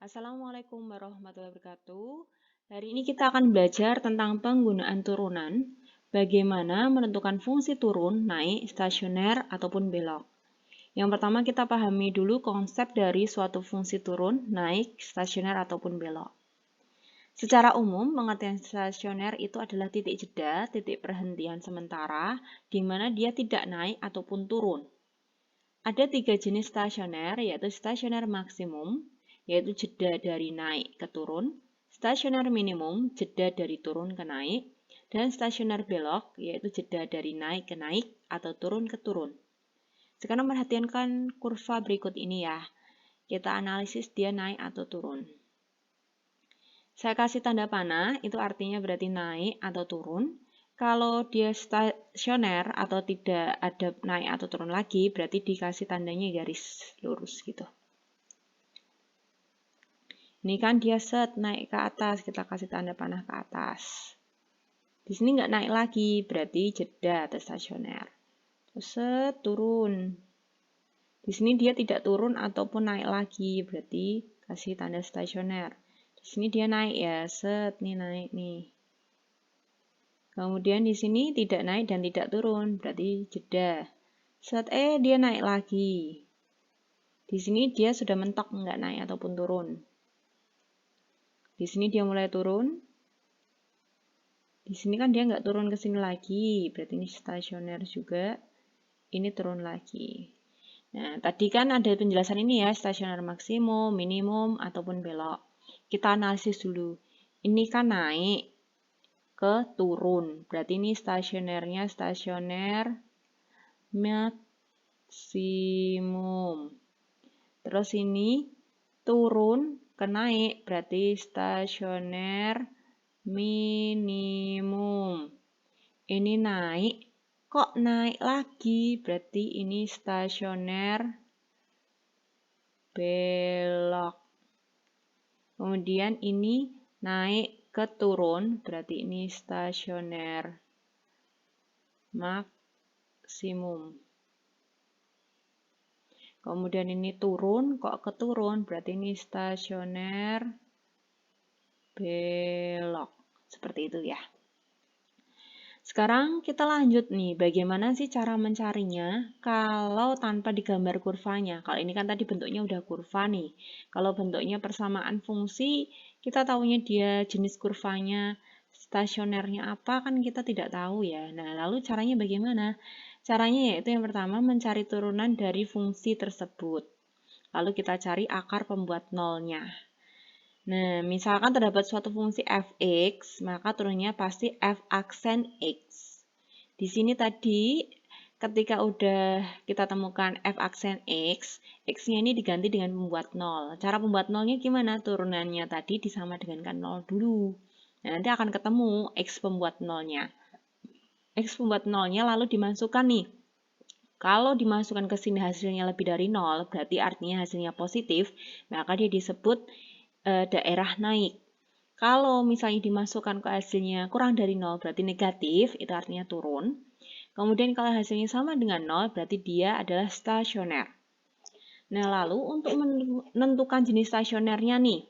Assalamualaikum warahmatullahi wabarakatuh. Hari ini kita akan belajar tentang penggunaan turunan, bagaimana menentukan fungsi turun, naik, stasioner, ataupun belok. Yang pertama kita pahami dulu konsep dari suatu fungsi turun, naik, stasioner, ataupun belok. Secara umum, pengertian stasioner itu adalah titik jeda, titik perhentian sementara, di mana dia tidak naik ataupun turun. Ada 3 jenis stasioner, yaitu stasioner maksimum, yaitu jeda dari naik ke turun, stasioner minimum, jeda dari turun ke naik, dan stasioner belok, yaitu jeda dari naik ke naik atau turun ke turun. Sekarang perhatikan kurva berikut ini ya. Kita analisis dia naik atau turun. Saya kasih tanda panah, itu artinya berarti naik atau turun. Kalau dia stasioner atau tidak ada naik atau turun lagi, berarti dikasih tandanya garis lurus gitu. Ini kan dia set naik ke atas, kita kasih tanda panah ke atas. Di sini nggak naik lagi, berarti jeda atau stasioner. Terus set turun. Di sini dia tidak turun ataupun naik lagi, berarti kasih tanda stasioner. Di sini dia naik ya, set nih naik nih. Kemudian di sini tidak naik dan tidak turun, berarti jeda. Set dia naik lagi. Di sini dia sudah mentok nggak naik ataupun turun. Di sini dia mulai turun. Di sini kan dia nggak turun ke sini lagi, berarti ini stasioner juga. Ini turun lagi. Nah, tadi kan ada penjelasan ini ya, stasioner maksimum, minimum, ataupun belok. Kita analisis dulu. Ini kan naik ke turun, berarti ini stasionernya stasioner maksimum. Terus ini turun ke naik, berarti stasioner minimum. Ini naik, kok naik lagi? Berarti ini stasioner belok. Kemudian ini naik ke turun, berarti ini stasioner maksimum. Kemudian ini turun, kok ke turun, berarti ini stasioner belok. Seperti itu ya. Sekarang kita lanjut nih, bagaimana sih cara mencarinya kalau tanpa digambar kurvanya. Kalau ini kan tadi bentuknya udah kurva nih. Kalau bentuknya persamaan fungsi, kita tahunya dia jenis kurvanya, stasionernya apa kan kita tidak tahu ya. Nah, lalu caranya bagaimana? Caranya yaitu yang pertama mencari turunan dari fungsi tersebut. Lalu kita cari akar pembuat nolnya. Nah, misalkan terdapat suatu fungsi fx, maka turunnya pasti f aksen x. Di sini tadi, ketika udah kita temukan f aksen x, x-nya ini diganti dengan pembuat 0. Cara pembuat 0-nya gimana? Turunannya tadi disama dengankan 0 dulu. Nah, nanti akan ketemu x pembuat 0-nya. X pembuat 0-nya lalu dimasukkan nih. Kalau dimasukkan ke sini hasilnya lebih dari 0, berarti artinya hasilnya positif, maka dia disebut daerah naik. Kalau misalnya dimasukkan ke hasilnya kurang dari 0 berarti negatif, itu artinya turun. Kemudian kalau hasilnya sama dengan 0 berarti dia adalah stasioner. Nah, lalu untuk menentukan jenis stasionernya nih,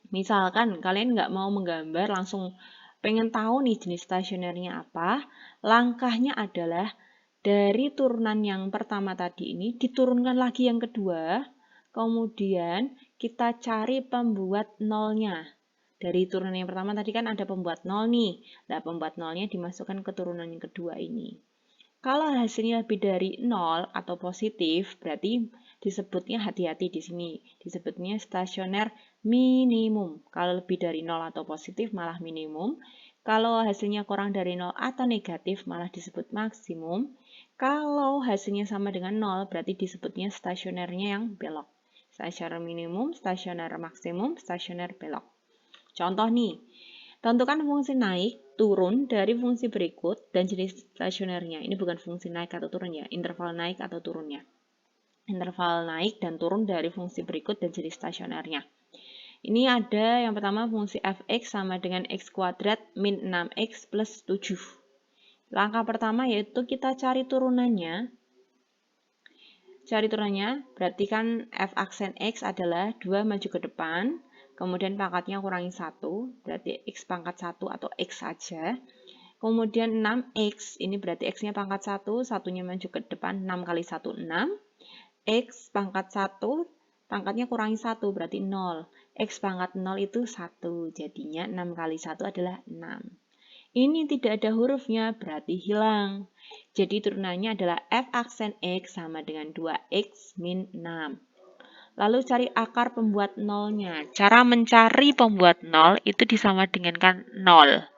misalkan kalian nggak mau menggambar, langsung pengen tahu nih jenis stasionernya apa, langkahnya adalah dari turunan yang pertama tadi ini diturunkan lagi yang kedua, kemudian kita cari pembuat nolnya. Dari turunan yang pertama tadi kan ada pembuat nol nih. Nah, pembuat nolnya dimasukkan ke turunan yang kedua ini. Kalau hasilnya lebih dari 0 atau positif, berarti disebutnya hati-hati di sini. Disebutnya stasioner minimum. Kalau lebih dari 0 atau positif malah minimum. Kalau hasilnya kurang dari 0 atau negatif malah disebut maksimum. Kalau hasilnya sama dengan 0 berarti disebutnya stasionernya yang belok. Stasioner minimum, stasioner maksimum, stasioner belok. Contoh nih, tentukan fungsi naik, turun dari fungsi berikut dan jenis stasionernya. Ini bukan fungsi naik atau turun ya, interval naik atau turunnya. Interval naik dan turun dari fungsi berikut dan jenis stasionernya. Ini ada yang pertama fungsi fx sama dengan x kuadrat min 6x plus 7. Langkah pertama yaitu kita cari turunannya. cari turunannya, berarti kan f aksen X adalah 2 maju ke depan, kemudian pangkatnya kurangi 1, berarti X pangkat 1 atau X saja. Kemudian 6X, ini berarti X-nya pangkat 1, satunya maju ke depan, 6 kali 1, 6. X pangkat 1, pangkatnya kurangi 1, berarti 0. X pangkat 0 itu 1, jadinya 6 kali 1 adalah 6. Ini tidak ada hurufnya, berarti hilang. Jadi turunannya adalah F aksen X sama dengan 2X min 6. Lalu cari akar pembuat nolnya. Cara mencari pembuat 0 itu disama dengankan 0.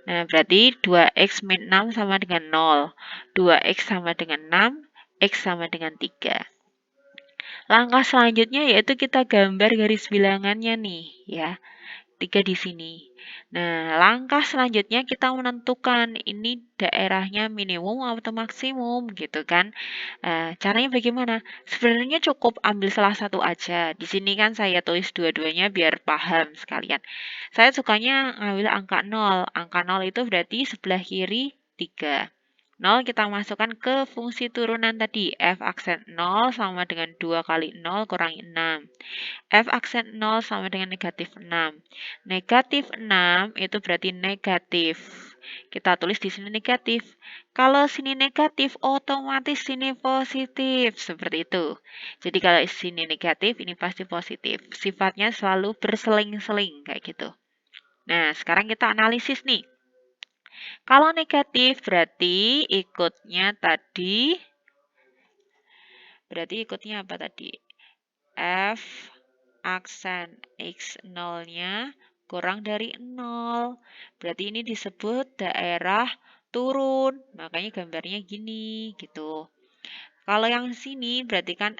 Nah, berarti 2X min 6 sama dengan 0. 2X sama dengan 6, X sama dengan 3. Langkah selanjutnya yaitu kita gambar garis bilangannya nih, ya. 3 di sini. Nah, langkah selanjutnya kita menentukan ini daerahnya minimum atau maksimum gitu kan. Caranya bagaimana? Sebenarnya cukup ambil salah satu aja. Di sini kan saya tulis dua-duanya biar paham sekalian. Saya sukanya ngambil angka 0. Angka 0 itu berarti sebelah kiri 3. 0 kita masukkan ke fungsi turunan tadi. F aksen 0 sama dengan 2 kali 0 kurangi 6. F aksen 0 sama dengan negatif 6. Negatif 6 itu berarti negatif. Kita tulis di sini negatif. Kalau sini negatif, otomatis sini positif. Seperti itu. Jadi kalau sini negatif, ini pasti positif. Sifatnya selalu berseling-seling kayak gitu. Nah, sekarang kita analisis nih. Kalau negatif berarti ikutnya apa tadi? F aksen X0-nya kurang dari 0. Berarti ini disebut daerah turun. Makanya gambarnya gini gitu. Kalau yang sini berarti kan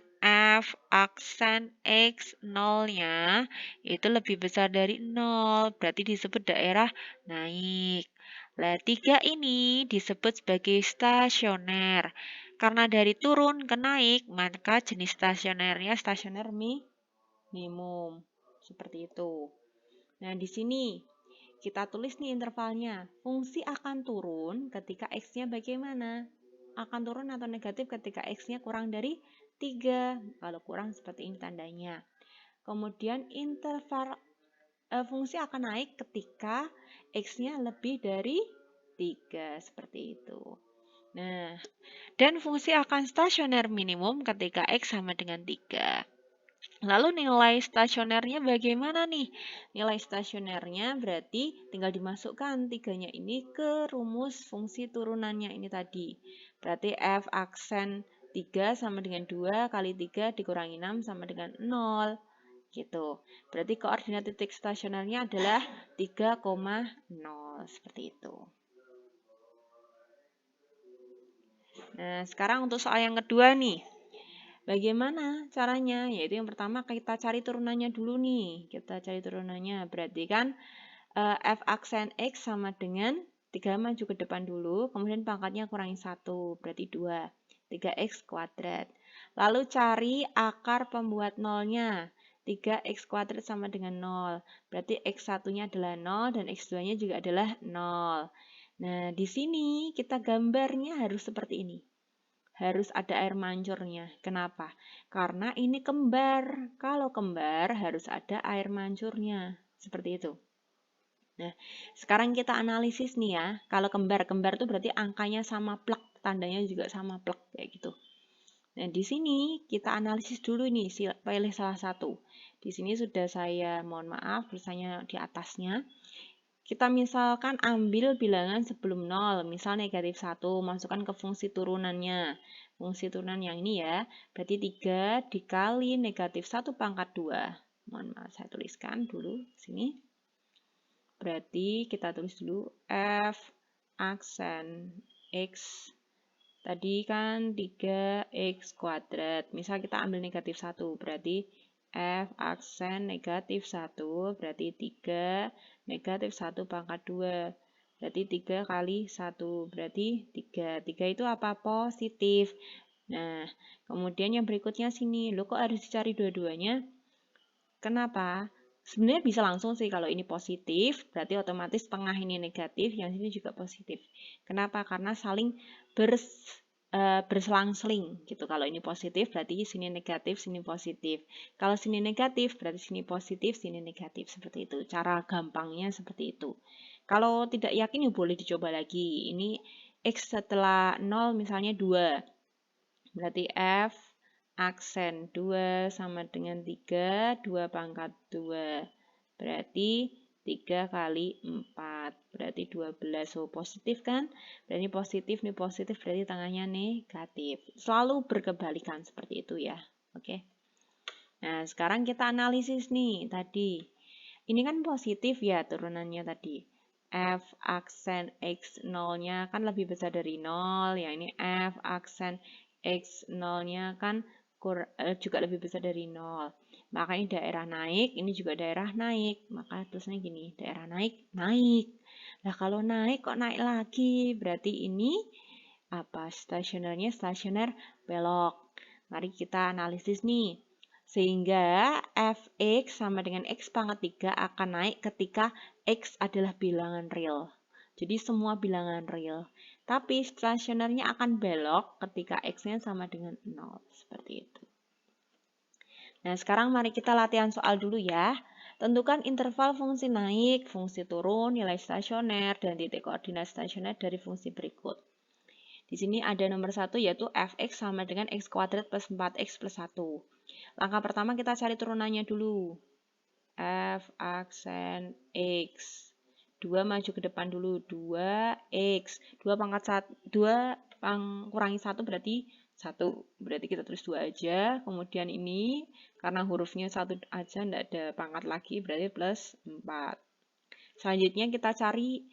F aksen X0-nya itu lebih besar dari 0. Berarti disebut daerah naik. Nah, 3 ini disebut sebagai stasioner. Karena dari turun ke naik, maka jenis stasionernya stasioner minimum. Seperti itu. Nah, di sini kita tulis nih intervalnya. Fungsi akan turun ketika X-nya bagaimana? Akan turun atau negatif ketika X-nya kurang dari 3. Kalau kurang seperti ini tandanya. Kemudian interval fungsi akan naik ketika X-nya lebih dari 3. Seperti itu. Nah, dan fungsi akan stasioner minimum ketika X sama dengan 3. Lalu nilai stasionernya bagaimana nih? Nilai stasionernya berarti tinggal dimasukkan 3-nya ini ke rumus fungsi turunannya ini tadi. Berarti F aksen 3 sama dengan 2 kali 3 dikurangi 6 sama dengan 0. Gitu. Berarti koordinat titik stasionernya adalah 3,0. Seperti itu. Nah, sekarang untuk soal yang kedua nih. Bagaimana caranya? Yaitu yang pertama kita cari turunannya dulu nih. Kita cari turunannya. Berarti kan F aksen X sama dengan 3 maju ke depan dulu. Kemudian pangkatnya kurangi 1. Berarti 2. 3X kuadrat. Lalu cari akar pembuat nolnya. 3X kuadrat sama dengan 0. Berarti X1-nya adalah 0 dan X2-nya juga adalah 0. Nah, di sini kita gambarnya harus seperti ini. Harus ada air mancurnya. Kenapa? Karena ini kembar. Kalau kembar harus ada air mancurnya. Seperti itu. Nah, sekarang kita analisis nih ya. Kalau kembar-kembar itu berarti angkanya sama plek. Tandanya juga sama plek. Kayak gitu. Nah, di sini kita analisis dulu nih, pilih salah satu. Di sini sudah saya, mohon maaf, tulisannya di atasnya. Kita misalkan ambil bilangan sebelum 0, misal negatif 1, masukkan ke fungsi turunannya. Fungsi turunan yang ini ya, berarti 3 dikali negatif 1 pangkat 2. Mohon maaf, saya tuliskan dulu di sini. Berarti kita tulis dulu F aksen X. Tadi kan 3X kuadrat. Misal kita ambil negatif 1, berarti F aksen negatif 1, berarti 3 negatif 1 pangkat 2. Berarti 3 kali 1, berarti 3. 3 itu apa? Positif. Nah, kemudian yang berikutnya sini. Loh, kok harus dicari dua-duanya? Kenapa? Sebenarnya bisa langsung sih kalau ini positif, berarti otomatis tengah ini negatif, yang sini juga positif. Kenapa? Karena saling berselang-seling gitu. Kalau ini positif berarti sini negatif, sini positif. Kalau sini negatif berarti sini positif, sini negatif. Seperti itu. Cara gampangnya seperti itu. Kalau tidak yakin ya boleh dicoba lagi. Ini X setelah 0 misalnya 2. Berarti F aksen 2 sama dengan 3, 2 pangkat 2. Berarti 3 kali 4, berarti 12. So, positif kan? Berarti positif, nih positif, berarti tengahnya negatif. Selalu berkebalikan seperti itu ya. Oke. Nah, sekarang kita analisis nih tadi. Ini kan positif ya turunannya tadi. F aksen X 0-nya kan lebih besar dari 0. Ya, ini F aksen X 0-nya kan juga lebih besar dari 0. Maka ini daerah naik, ini juga daerah naik. Maka tulisnya gini, daerah naik, naik. Nah, kalau naik kok naik lagi? Berarti ini apa? Stasionernya stasioner belok. Mari kita analisis nih. Sehingga Fx sama dengan X pangkat 3 akan naik ketika X adalah bilangan real. Jadi semua bilangan real. Tapi stasionernya akan belok ketika X-nya sama dengan 0. Seperti itu. Nah, sekarang mari kita latihan soal dulu ya. Tentukan interval fungsi naik, fungsi turun, nilai stasioner, dan titik koordinat stasioner dari fungsi berikut. Di sini ada nomor 1 yaitu fx sama dengan x kuadrat plus 4x plus 1. Langkah pertama kita cari turunannya dulu. F aksen x. 2 maju ke depan dulu. 2x. 2 pangkat 2 kurangi 1 berarti 1. Berarti kita tulis 2 aja. Kemudian ini karena hurufnya 1 aja, tidak ada pangkat lagi, berarti plus 4. Selanjutnya kita cari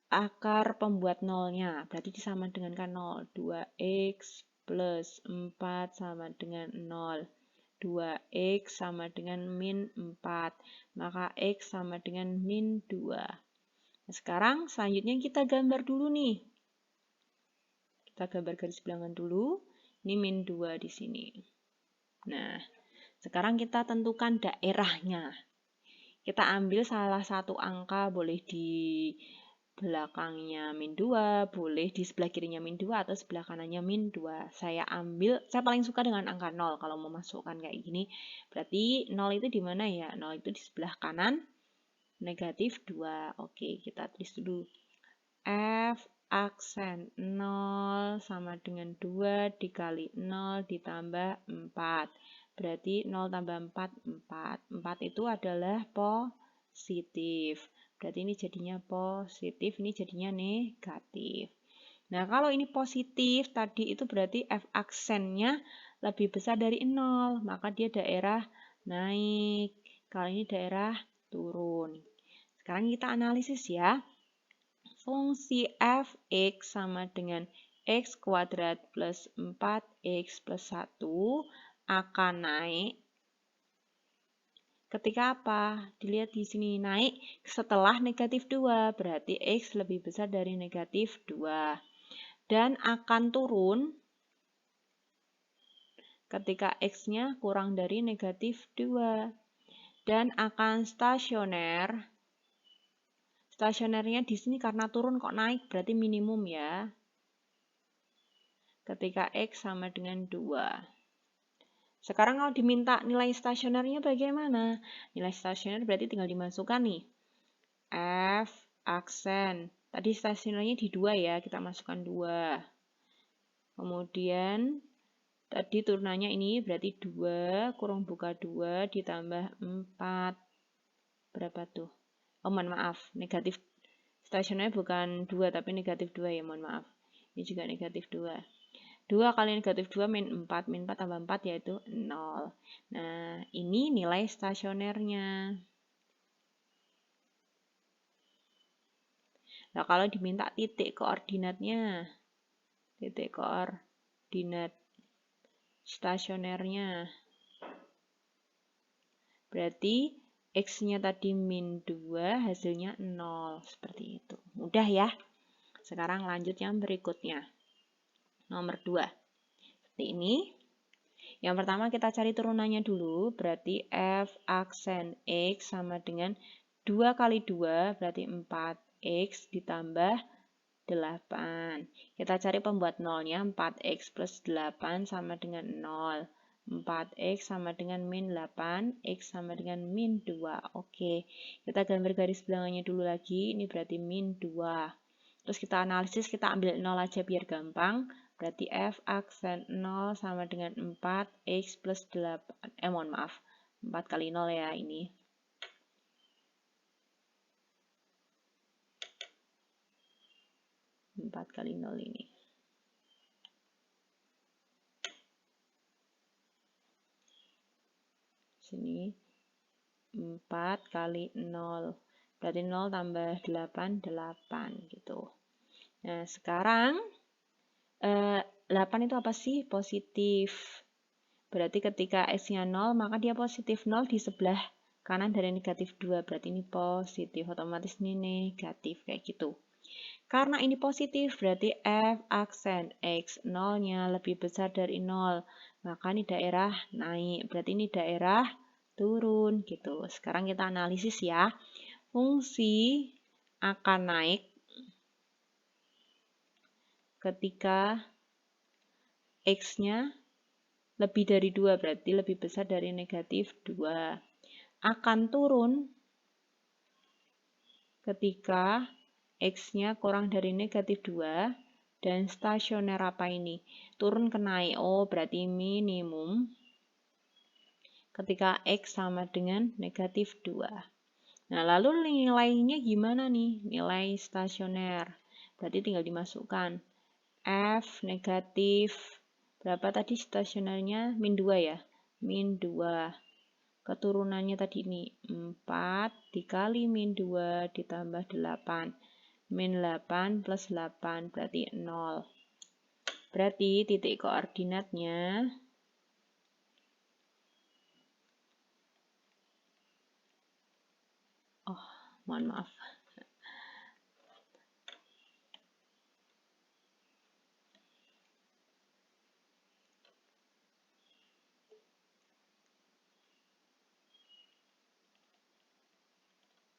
akar pembuat nolnya. Berarti disama dengan kan 0. 2x plus 4 sama dengan 0. 2x sama dengan min 4. Maka x sama dengan min 2. Nah, sekarang selanjutnya kita gambar dulu nih. Kita gambar garis bilangan dulu. Ini min 2 di sini. Nah, sekarang kita tentukan daerahnya. Kita ambil salah satu angka, boleh di belakangnya min 2, boleh di sebelah kirinya min 2 atau sebelah kanannya min 2. Saya paling suka dengan angka 0 kalau mau masukkan kayak gini. Berarti 0 itu di mana ya? 0 itu di sebelah kanan, negatif 2. Oke, kita tulis dulu. F aksen 0 sama dengan 2 dikali 0 ditambah 4. Berarti 0 tambah 4, 4. 4 itu adalah positif. Berarti ini jadinya positif, ini jadinya negatif. Nah, kalau ini positif, tadi itu berarti F aksennya lebih besar dari 0. Maka dia daerah naik. Kalau ini daerah turun. Sekarang kita analisis ya. Fungsi fx sama dengan x kuadrat plus 4x plus 1 akan naik ketika apa? Dilihat di sini naik setelah negatif 2, berarti x lebih besar dari negatif 2. Dan akan turun ketika x-nya kurang dari negatif 2. Dan akan stasioner. Stasionernya di sini karena turun kok naik, berarti minimum ya. Ketika x sama dengan 2. Sekarang kalau diminta nilai stasionernya bagaimana? Nilai stasioner berarti tinggal dimasukkan nih. F aksen. Tadi stasionernya di 2 ya, kita masukkan 2. Kemudian tadi turunannya ini berarti 2 kurang buka 2 ditambah 4. Berapa tuh? Oh, mohon maaf, negatif. Stasionernya bukan 2 tapi negatif 2 ya, mohon maaf. Ini juga negatif 2. 2 kali negatif 2 min 4. Min 4 tambah 4 yaitu 0. Nah, ini nilai stasionernya. Nah, kalau diminta titik koordinatnya. Titik koordinat stasionernya. Berarti X-nya tadi min 2, hasilnya 0. Seperti itu. Mudah ya. Sekarang lanjut yang berikutnya. Nomor 2. Seperti ini. Yang pertama kita cari turunannya dulu. Berarti F aksen X sama dengan 2 kali 2 berarti 4X ditambah 8. Kita cari pembuat nolnya, 4x plus 8 sama dengan 0. 4x sama dengan min 8, x sama dengan min 2. Oke, kita gambar garis bilangannya dulu lagi, ini berarti min 2. Terus kita analisis, kita ambil 0 aja biar gampang. Berarti f aksen 0 sama dengan 4x plus 8. Mohon maaf, 4 kali 0 ya ini. Empat kali 0 ini. Sini 4 kali 0. Berarti 0 tambah 8, 8 gitu. Nah, sekarang 8 itu apa sih? Positif. Berarti ketika x-nya 0, maka dia positif 0 di sebelah kanan dari negatif 2. Berarti ini positif, otomatis ini negatif, kayak gitu. Karena ini positif, berarti f aksen x 0-nya lebih besar dari 0. Maka ini daerah naik, berarti ini daerah turun gitu. Sekarang kita analisis ya. Fungsi akan naik ketika x-nya lebih dari 2, berarti lebih besar dari negatif 2. Akan turun ketika x-nya kurang dari negatif 2, dan stasioner apa ini? Turun ke naik, oh berarti minimum ketika x sama dengan negatif 2. Nah, lalu nilainya gimana nih? Nilai stasioner. Berarti tinggal dimasukkan. F negatif, berapa tadi stasionernya? Min 2 ya? Min 2. Keturunannya tadi ini 4 dikali min 2 ditambah 8. Min 8 plus 8 berarti 0. Berarti titik koordinatnya mohon maaf.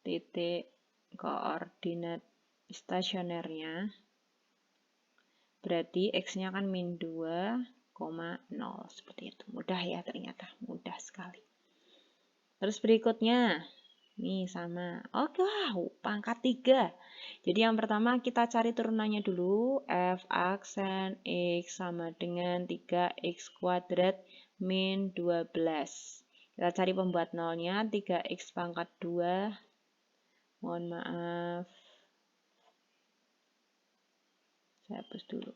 Titik koordinat stasionernya berarti x-nya kan min 2,0 seperti itu. Mudah ya ternyata, mudah sekali. Terus berikutnya, nih sama. Oke, pangkat 3. Jadi yang pertama kita cari turunannya dulu. F aksen x sama dengan 3x kuadrat min 12. Kita cari pembuat nolnya, 3x pangkat 2. Mohon maaf. Saya hapus dulu.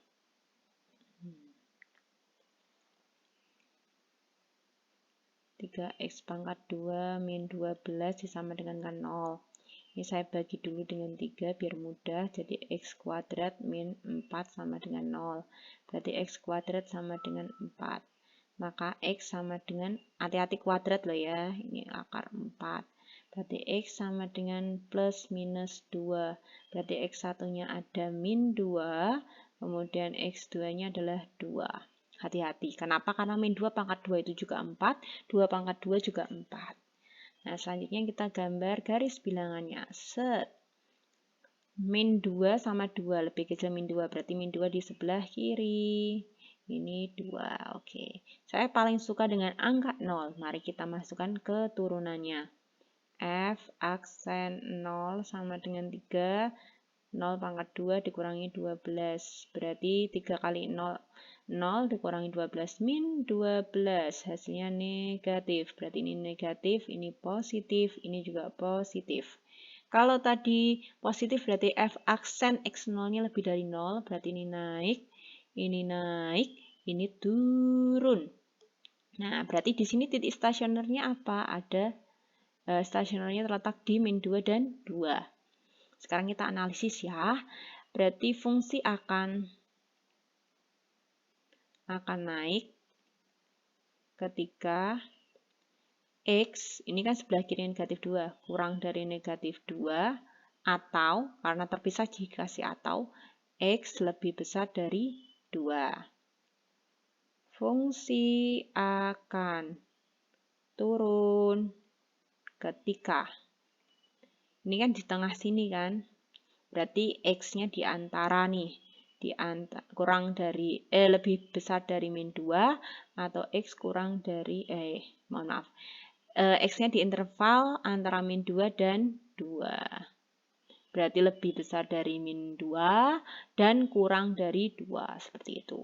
3x pangkat 2 min 12 disama dengan 0. Ini saya bagi dulu dengan 3 biar mudah. Jadi x kuadrat min 4 sama dengan 0. Berarti x kuadrat sama dengan 4. Maka x sama dengan, hati-hati kuadrat loh ya, ini akar 4. Berarti x sama dengan plus minus 2. Berarti x satunya ada min 2, kemudian x 2-nya adalah 2. Hati-hati. Kenapa? Karena min 2 pangkat 2 itu juga 4, 2 pangkat 2 juga 4. Nah, selanjutnya kita gambar garis bilangannya. Set. Min 2 sama 2, lebih kecil min 2, berarti min 2 di sebelah kiri. Ini 2, oke. Saya paling suka dengan angka 0. Mari kita masukkan ke turunannya. F aksen 0 sama dengan 3. 0 pangkat 2 dikurangi 12. Berarti 3 kali 0, 0 dikurangi 12 min 12. Hasilnya negatif. Berarti ini negatif, ini positif, ini juga positif. Kalau tadi positif berarti F aksen X0-nya lebih dari 0. Berarti ini naik, ini turun. Nah, berarti di sini titik stasionernya apa? Ada stasionernya terletak di min 2 dan 2. Sekarang kita analisis ya. Berarti fungsi akan naik ketika X, ini kan sebelah kiri negatif 2, kurang dari negatif 2, atau, karena terpisah dikasih atau, X lebih besar dari 2. Fungsi akan turun ketika, ini kan di tengah sini kan, Berarti X-nya di antara nih, kurang dari, lebih besar dari min 2, atau X kurang dari, mohon maaf, X-nya di interval antara min 2 dan 2. Berarti lebih besar dari min 2 dan kurang dari 2, seperti itu.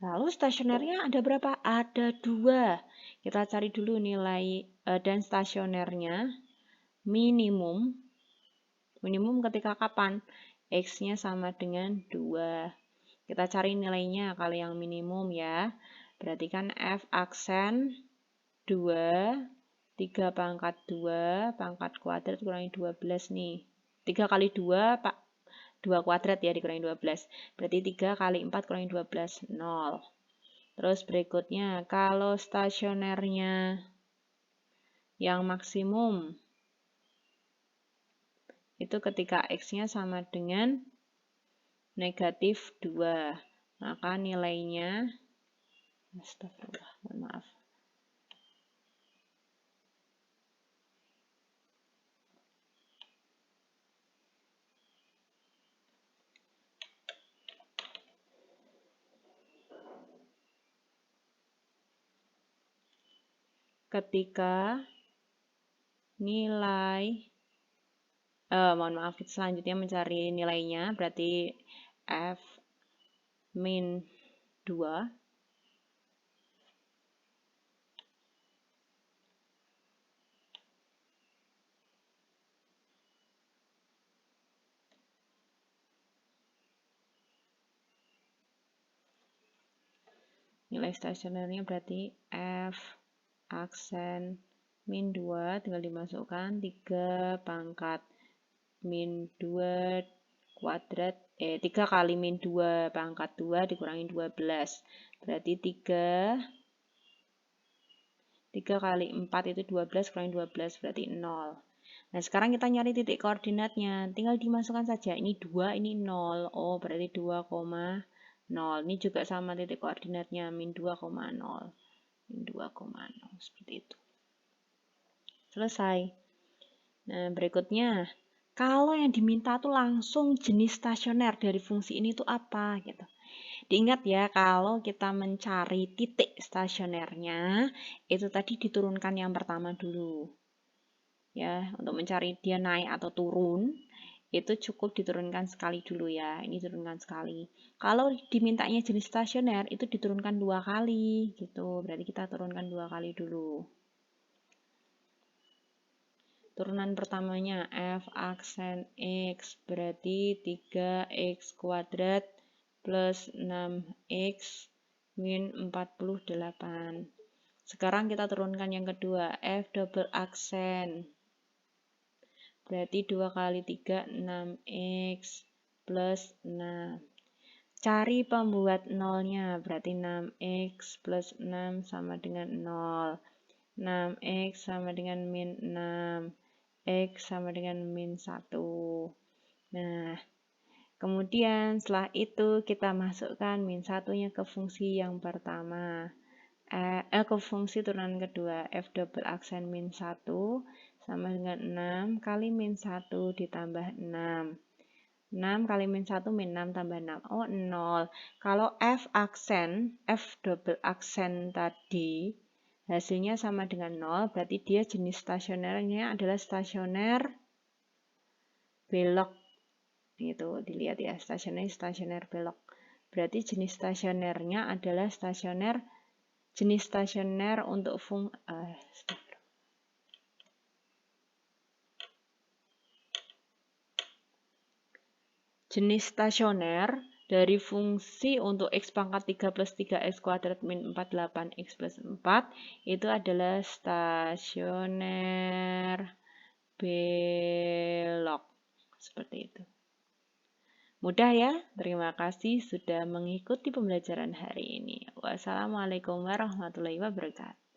Lalu stasionernya ada berapa? Ada 2. Kita cari dulu nilai dan stasionernya. Minimum ketika kapan? X-nya sama dengan 2. Kita cari nilainya kalau yang minimum ya. Berarti kan F aksen 2, 3 pangkat 2, pangkat kuadrat kurangi 12 nih. 3 kali 2, Pak. 2 kuadrat ya dikurangi 12. Berarti 3 kali 4 kurangi 12, 0. Terus berikutnya, kalau stasionernya yang maksimum, itu ketika X-nya sama dengan negatif 2. Maka nilainya, astagfirullah, mohon maaf. Ketika nilai, mohon maaf, selanjutnya mencari nilainya, berarti F min 2. Nilai stasionernya berarti F aksen min 2, tinggal dimasukkan 3 pangkat min 2 kuadrat, 3 kali min 2 pangkat 2 dikurangi 12. Berarti 3 kali 4 itu 12, kurangi 12, berarti 0. Nah, sekarang kita nyari titik koordinatnya. Tinggal dimasukkan saja. Ini 2, ini 0. Oh, berarti 2,0. Ini juga sama titik koordinatnya, min 2,0. Min 2,0. Seperti itu. Selesai. Nah, berikutnya. Kalau yang diminta tuh langsung jenis stasioner dari fungsi ini tuh apa? Gitu. Diingat ya, kalau kita mencari titik stasionernya, itu tadi diturunkan yang pertama dulu. Ya, untuk mencari dia naik atau turun, itu cukup diturunkan sekali dulu ya. Ini turunkan sekali. Kalau dimintanya jenis stasioner, itu diturunkan 2 kali gitu. Berarti kita turunkan 2 kali dulu. Turunan pertamanya F aksen X berarti 3X kuadrat plus 6X min 48. Sekarang kita turunkan yang kedua, F double aksen. Berarti 2 kali 3, 6X plus 6. Cari pembuat nolnya, berarti 6X plus 6 sama dengan 0. 6X sama dengan min 6. X sama dengan min 1. Nah, kemudian setelah itu kita masukkan min 1-nya ke fungsi yang pertama. Ke fungsi turunan kedua. F double aksen min 1 sama dengan 6 kali min 1 ditambah 6. 6 kali min 1 min 6 tambah 6. Oh, 0. Kalau F double aksen tadi, hasilnya sama dengan 0, berarti dia jenis stasionernya adalah stasioner belok. Gitu, dilihat ya, stasioner belok. Berarti jenis stasionernya adalah jenis stasioner untuk jenis stasioner dari fungsi untuk X pangkat 3 plus 3X kuadrat min 48 X plus 4 itu adalah stasioner belok. Seperti itu. Mudah ya? Terima kasih sudah mengikuti pembelajaran hari ini. Wassalamualaikum warahmatullahi wabarakatuh.